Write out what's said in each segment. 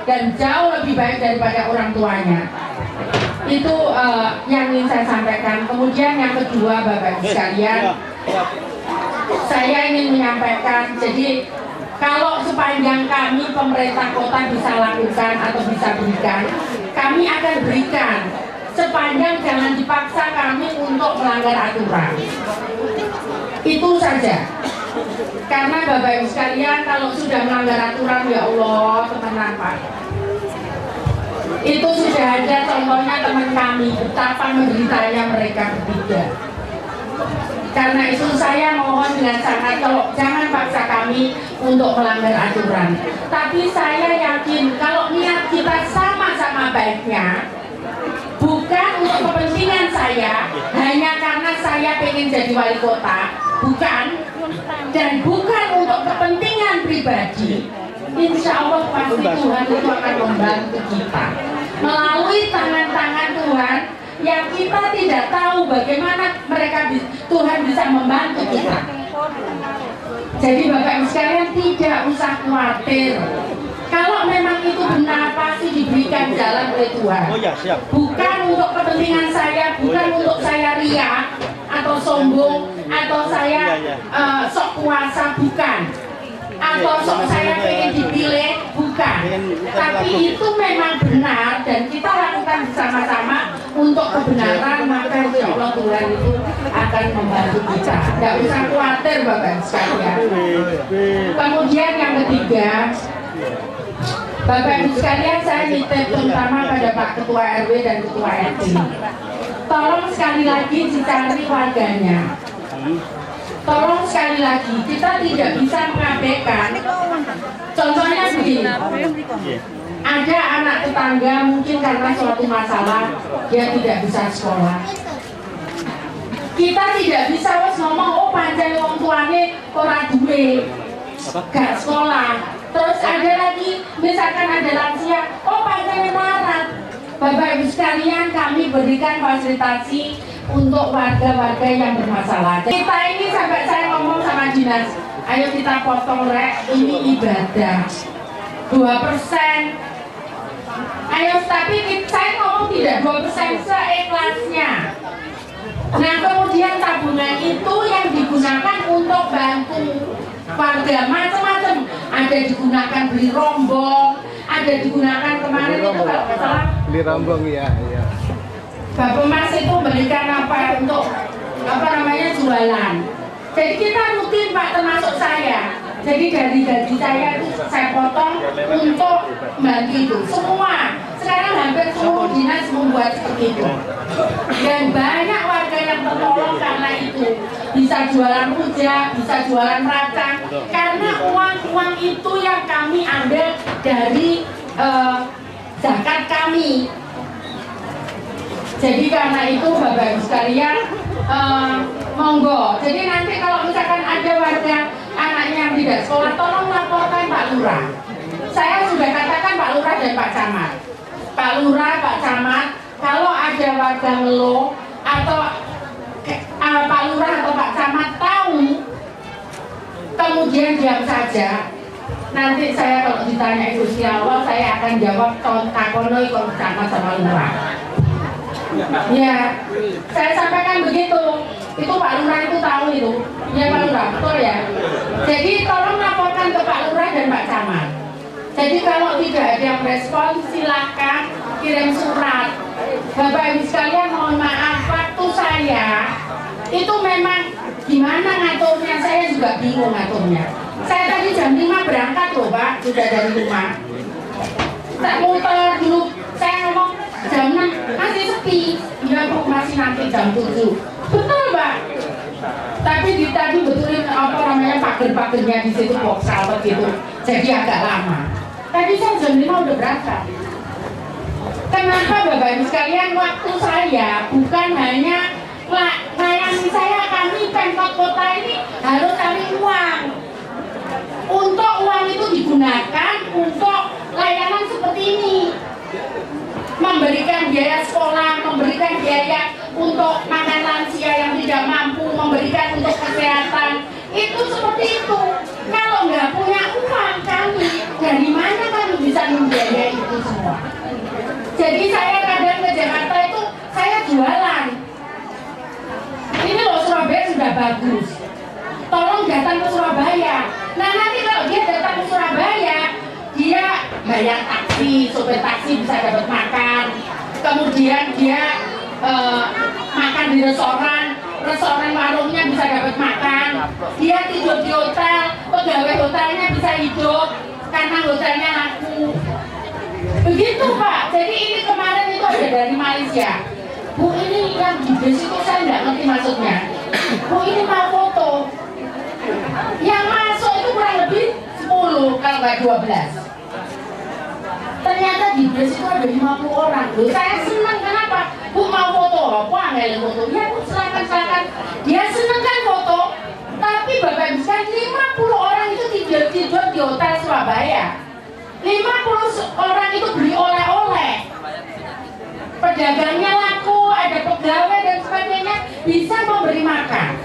dan jauh lebih baik daripada orang tuanya. Itu yang ingin saya sampaikan. Kemudian yang kedua, Bapak Ibu sekalian, saya ingin menyampaikan, jadi kalau sepanjang kami pemerintah kota bisa lakukan atau bisa berikan, kami akan berikan. Sepanjang jangan dipaksa kami untuk melanggar aturan. Itu saja. Karena Bapak Ibu sekalian, kalau sudah melanggar aturan, ya Allah, teman-teman Pak, itu sudah ada contohnya teman kami, betapa menderitanya mereka bertiga. Karena itu saya mohon dengan sangat, kalau jangan paksa kami untuk melanggar aturan. Tapi saya yakin kalau niat kita sama-sama baiknya, bukan untuk kepentingan saya, hanya karena saya pengen jadi wali kota, bukan, dan bukan untuk kepentingan pribadi. Insya Allah pasti Tuhan itu akan membantu kita melalui tangan-tangan Tuhan yang kita tidak tahu bagaimana Tuhan bisa membantu kita. Jadi Bapak Ibu sekalian, tidak usah khawatir. Kalau memang itu benar, pasti diberikan jalan oleh Tuhan. Bukan untuk kepentingan saya, bukan untuk saya ria atau sombong, atau saya sok kuasa, bukan. Atau sok saya pengen dipilih, bukan. Tapi itu memang benar dan kita lakukan bersama-sama untuk kebenaran, maka insya Allah Tuhan itu akan membantu kita. Tidak usah khawatir Bapak sekalian. Kemudian yang ketiga, Bapak Ibu sekalian, saya nitip terutama pada Pak Ketua RW dan Ketua RT. Tolong sekali lagi dicari warganya. Tolong sekali lagi, kita tidak bisa mengabaikan. Contohnya begini, ada anak tetangga mungkin karena suatu masalah dia tidak bisa sekolah. Kita tidak bisa ngomong, oh pancen wong tuane ora duwe, gak sekolah. Terus ada lagi, misalkan ada lansia, oh pancen melarat. Bapak Ibu sekalian, kami berikan fasilitasi untuk warga-warga yang bermasalah. Kita ini sampai saya ngomong sama dinas, ayo kita potong rek, ini ibadah 2%. Ayo, tapi saya ngomong tidak 2%, seikhlasnya. Nah kemudian tabungan itu yang digunakan untuk bantu warga macam-macam. Ada digunakan beli rombong, ada digunakan kemarin itu kalau nggak salah beli rombong, ya. Bapak Mas itu memberikan apa untuk jualan. Jadi kita rutin Pak, termasuk saya. Jadi dari gaji saya itu saya potong untuk bantu itu. Semua sekarang hampir seluruh dinas membuat seperti itu. Dan banyak warga yang tertolong karena itu. Bisa jualan rujak, bisa jualan racang. Karena uang itu yang kami ambil dari zakat kami. Jadi karena itu Bapak Ibu sekalian, monggo. Jadi nanti kalau misalkan ada warga anaknya yang tidak sekolah, tolong laporkan Pak Lurah. Saya sudah katakan Pak Lurah dan Pak Camat. Pak Lurah, Pak Camat, kalau ada warga ngeluh atau Pak Lurah atau Pak Camat tahu, kemudian diam saja. Nanti saya kalau ditanya Gusti Allah, saya akan jawab takonoi kalau Camat sama Lurah. Ya, saya sampaikan begitu. Itu Pak Lurah itu tahu itu. Ya Pak Lurah, betul ya. Jadi tolong laporkan ke Pak Lurah dan Pak Camat. Jadi kalau tidak ada yang respon, silakan kirim surat. Bapak Ibu sekalian, mohon maaf, waktu saya itu memang gimana ngaturnya, saya juga bingung ngaturnya. Saya tadi jam 5 berangkat loh Pak, sudah dari rumah. Tak muter dulu, saya ngomong jam 6 masih sepi, ya Bu, masih nanti jam 7. Betul Pak. Tapi tadi betulin pagar-pagarnya di situ box salpet gitu, jadi agak lama. Tadi saya jam 5 udah berangkat. Kenapa Bapak Ibu sekalian, waktu saya bukan hanya melayani saya, kami Pemkot Kota ini harus cari uang. Untuk uang itu digunakan untuk layanan seperti ini. Memberikan biaya sekolah, memberikan biaya untuk makan lansia yang tidak mampu, memberikan untuk kesehatan, itu seperti itu. Kalau nggak punya uang kami, dari mana kami bisa membiayai? Jadi saya kadang ke Jakarta itu saya jualan. Ini loh Surabaya sudah bagus. Tolong datang ke Surabaya. Nah nanti kalau dia datang ke Surabaya, dia bayar taksi, sopir taksi bisa dapat makan. Kemudian dia makan di restoran warungnya bisa dapat makan. Dia tidur di hotel, pegawai hotelnya bisa hidup karena hotelnya laku. Begitu Pak. Jadi ini kemarin itu ada dari Malaysia. Bu, ini yang di bus itu saya nggak ngerti maksudnya. Bu, ini mau foto. Yang masuk itu kurang lebih 10 kalau nggak 12. Ternyata di bus itu ada 50 orang. Loh, saya senang kenapa? Bu mau foto apa? Nggak foto? Ya Bu silakan. Dia senang kan foto. Tapi Bapak Ibu sekalian 50 orang itu tidur di hotel Surabaya. 50 orang itu beli oleh-oleh. Pedagangnya laku, ada pegawai dan sebagainya, bisa memberi makan.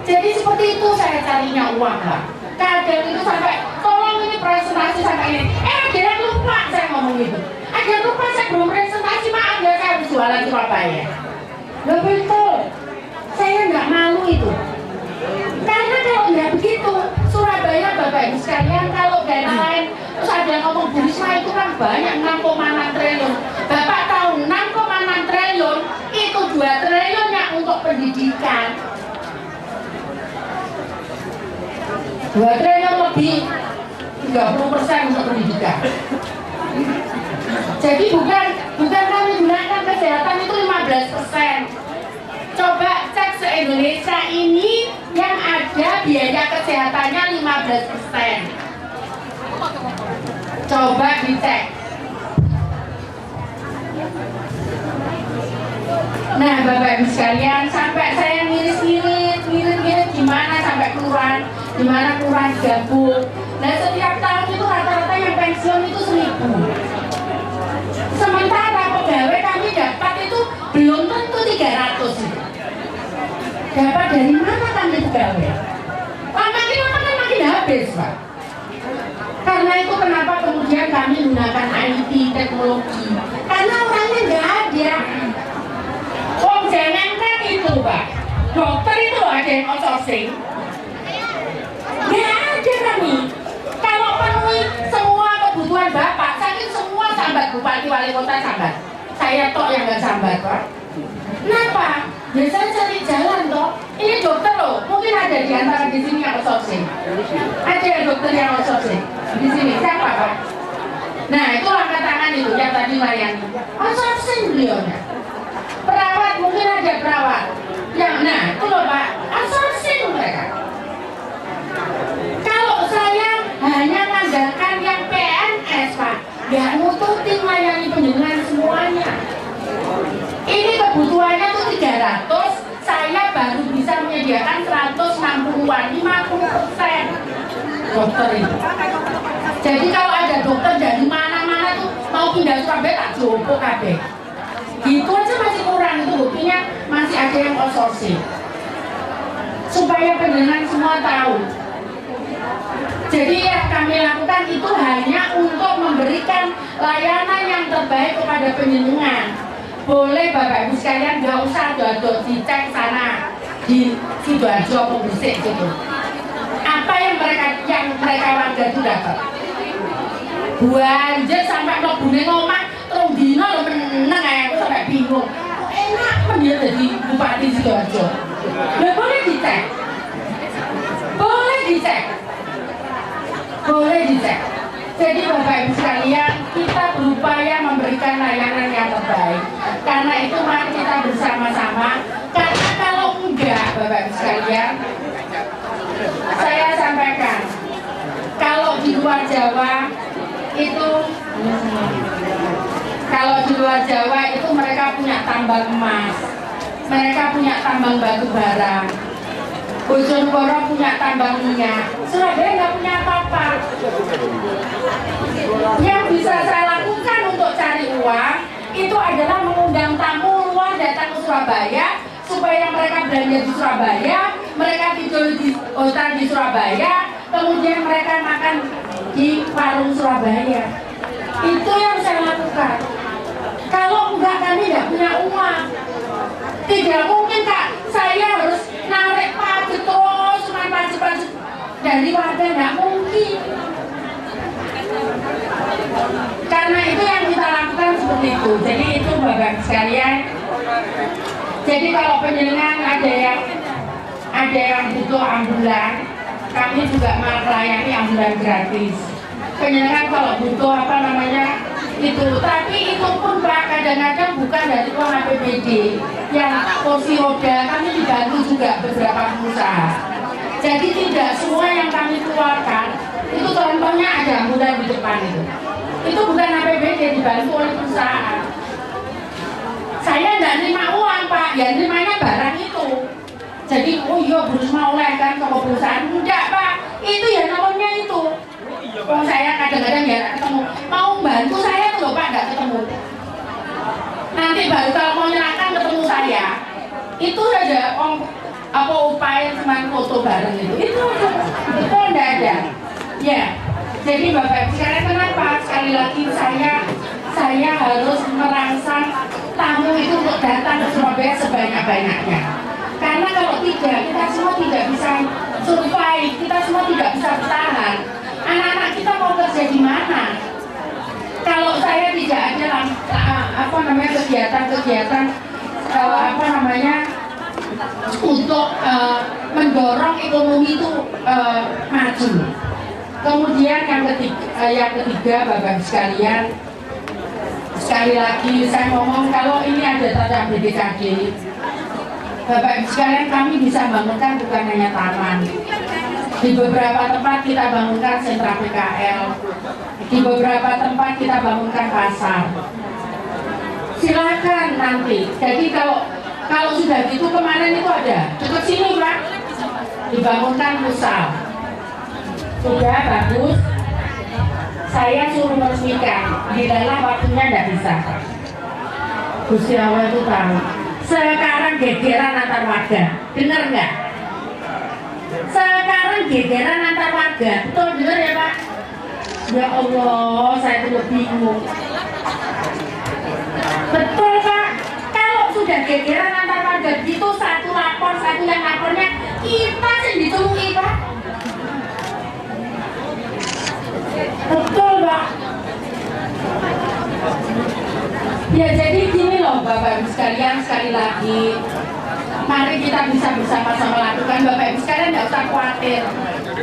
Jadi seperti itu saya carinya uang Pak. Kadang itu sampai, tolong ini presentasi sampai ini. Jangan lupa saya ngomong gitu. Jangan lupa saya belum presentasi, maaf ya saya harus jualan Surabaya. Loh betul, saya nggak malu itu. Karena kalau nggak begitu, Surabaya Bapak Ibu sekalian, kalau daerah lain, terus ada yang ngomong Bu Risma itu kan banyak 6,6 triliun. Bapak tahu 6,6 triliun itu 2 triliunnya untuk pendidikan. 2 triliun lebih 30% untuk pendidikan. Jadi bukan kami gunakan kesehatan itu 15%. Coba cek se-Indonesia ini yang ada biaya kesehatannya 15%. Coba dicek. Nah Bapak Ibu sekalian, sampai saya ngirit gimana sampai kelurahan, gimana kelurahan gabung. Nah setiap tahun itu rata-rata yang pensiun itu 1.000. Sementara pegawai kami dapat itu belum tentu 300 itu. Dapat dari mana kami pegawai? Makin lama kan makin habis Pak. Karena itu kenapa kemudian kami menggunakan IT, teknologi. Karena orangnya nggak ada. Jangankan itu Pak, dokter itu ada yang outsourcing. Nggak ada kami. Kalau penuhi semua kebutuhan Bapak, saya semua sambat, Bupati Wali Kota sambat. Saya tok yang nggak sambat Pak. Kenapa? Biasanya cari jalan toh. Ini dokter loh, mungkin ada di antara di sini yang outsourcing. Ada yang dokter yang outsourcing di sini. Siapa Pak? Nah itu angkat tangan itu yang tadi melayani. Outsourcing beliaunya. Perawat mungkin ada perawat. Yang nah itu loh Pak, outsourcing mereka. Kalau saya hanya mengandalkan yang PNS Pak, nggak nututin melayani penjenengan semuanya. Ini kebutuhannya tuh 300, saya baru bisa menyediakan 160-an, 50% dokter itu. Jadi kalau ada dokter dari mana-mana tuh mau pindah Surabaya tak jopo kabeh. Gitu aja masih kurang, itu buktinya masih ada yang outsourcing. Supaya pendengar semua tahu. Jadi yang kami lakukan itu hanya untuk memberikan layanan yang terbaik kepada penjenengan. Boleh Bapak Ibu sekalian nggak usah dodok dicek sana di Sidoarjo Gresik gitu. Apa yang mereka warga itu dapat? Banjir sampai mlebune ngomah terus dino lho meneng aku sampai bingung. Kok enak men ya jadi Bupati Sidoarjo. Lah boleh dicek. Boleh dicek. Boleh dicek. Jadi Bapak Ibu sekalian, kita berupaya memberikan layanan yang terbaik. Karena itu mari kita bersama-sama. Karena kalau enggak Bapak Ibu sekalian, saya sampaikan, kalau di luar Jawa itu mereka punya tambang emas, mereka punya tambang batu bara, Bojonegoro punya tambang minyak, Surabaya nggak punya apa-apa. Yang bisa saya lakukan untuk cari uang itu adalah mengundang tamu luar datang ke Surabaya supaya mereka belanja di Surabaya, mereka tidur di hotel di Surabaya, kemudian mereka makan di warung Surabaya. Itu yang saya lakukan. Tidak mungkin Kak, saya harus narik pajak terus, cuma pajak dari warga, tidak mungkin. Karena itu yang kita lakukan seperti itu. Jadi itu Bapak sekalian. Jadi kalau penjenengan ada yang butuh ambulan, kami juga melayani ambulan gratis. Penjenengan kalau butuh itu, tapi itu pun Pak kadang-kadang bukan dari uang APBD. Yang kursi roda kami dibantu juga beberapa pengusaha. Jadi tidak semua yang kami keluarkan itu contohnya ada ambulan di depan itu. Itu bukan APBD, dibantu oleh perusahaan. Saya tidak terima uang Pak, ya terimanya barang itu. Jadi oh iya berusaha oleh kan ke perusahaan. Enggak Pak, itu ya namanya itu. Oh saya kadang-kadang ya ketemu, mau bantu saya tuh loh Pak, nggak ketemu. Nanti baru kalau mau nyerahkan ketemu saya. Itu saja upaya teman foto bareng itu enggak ada. Ya, jadi Bapak sekarang kenapa sekali lagi saya harus merangsang tamu itu untuk datang ke Surabaya sebanyak-banyaknya. Karena kalau tidak, kita semua tidak bisa survive, kita semua tidak bisa bertahan. Anak-anak kita mau kerja di mana? Kalau saya tidak ada kegiatan-kegiatan untuk mendorong ekonomi itu maju. Kemudian yang ketiga Bapak sekalian, sekali lagi saya ngomong kalau ini ada tanda BDKD, Bapak sekalian kami bisa bangunkan bukan hanya taman. Di beberapa tempat kita bangunkan sentra PKL, di beberapa tempat kita bangunkan pasar. Silakan nanti. Jadi kalau sudah gitu kemarin itu ada dekat sini Pak, dibangunkan pusat. Sudah bagus. Saya suruh meresmikan, dilalah waktunya tidak bisa. Gusti Allah itu tahu. Sekarang gegeran antar warga, dengar nggak? Sekarang gegeran antar warga, betul dengar ya Pak? Ya Allah, saya tuh bingung. Betul Pak, kalau sudah gegeran antar warga itu satu lapor, satu yang lapornya kita sih ditunggu Pak. Betul Pak. Ya jadi gini loh Bapak Ibu sekalian, sekali lagi mari kita bisa bersama-sama lakukan. Bapak Ibu sekalian tidak usah khawatir.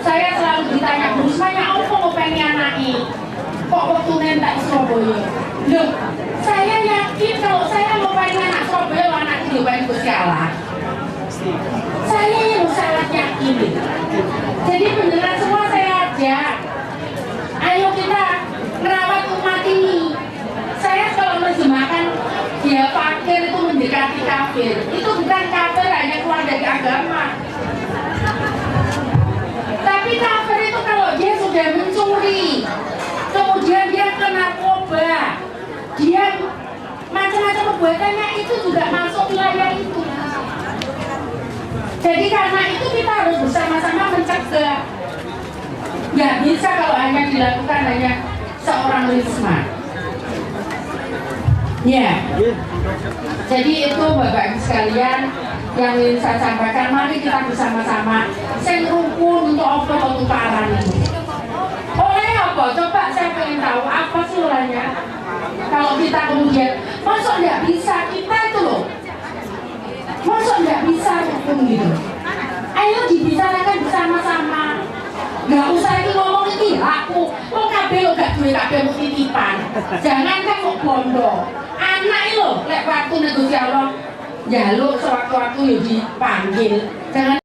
Saya selalu ditanya, Bu Rismanya apa mau pengen anaknya? Kok waktu nentak Surabaya? Loh, saya yakin kalau saya mau pengen anak Surabaya, anak itu pengen bersialah. Saya yang sangat yakin. Jadi beneran semua saya ajak. Ayo kita merawat umat ini. Saya kalau menerjemahkan dia fakir itu mendekati kafir. Itu bukan kafir hanya keluar dari agama. Tapi kafir itu kalau dia sudah mencuri, kemudian dia ke narkoba, dia macam-macam perbuatannya itu juga masuk wilayah itu. Jadi karena itu kita harus bersama-sama mencegah. Nggak bisa kalau hanya dilakukan hanya seorang Risma. Ya, jadi itu Bapak Ibu sekalian yang ingin saya sampaikan. Mari kita bersama-sama sing rukun untuk apa tukaran ini. Oleh apa? Coba saya pengen tahu apa sih olehnya. Kalau kita kemudian masuk nggak bisa kita itu loh, masuk nggak bisa rukun gitu. Ayo dibicarakan bersama-sama. Nggak usah itu ngomong ini aku, kok kabeh lo gak duwe kabeh mau titipan. Jangan kan kok bondo. Anak itu lek waktu negosiasi Allah, jaluk sewaktu-waktu ya dipanggil. Jangan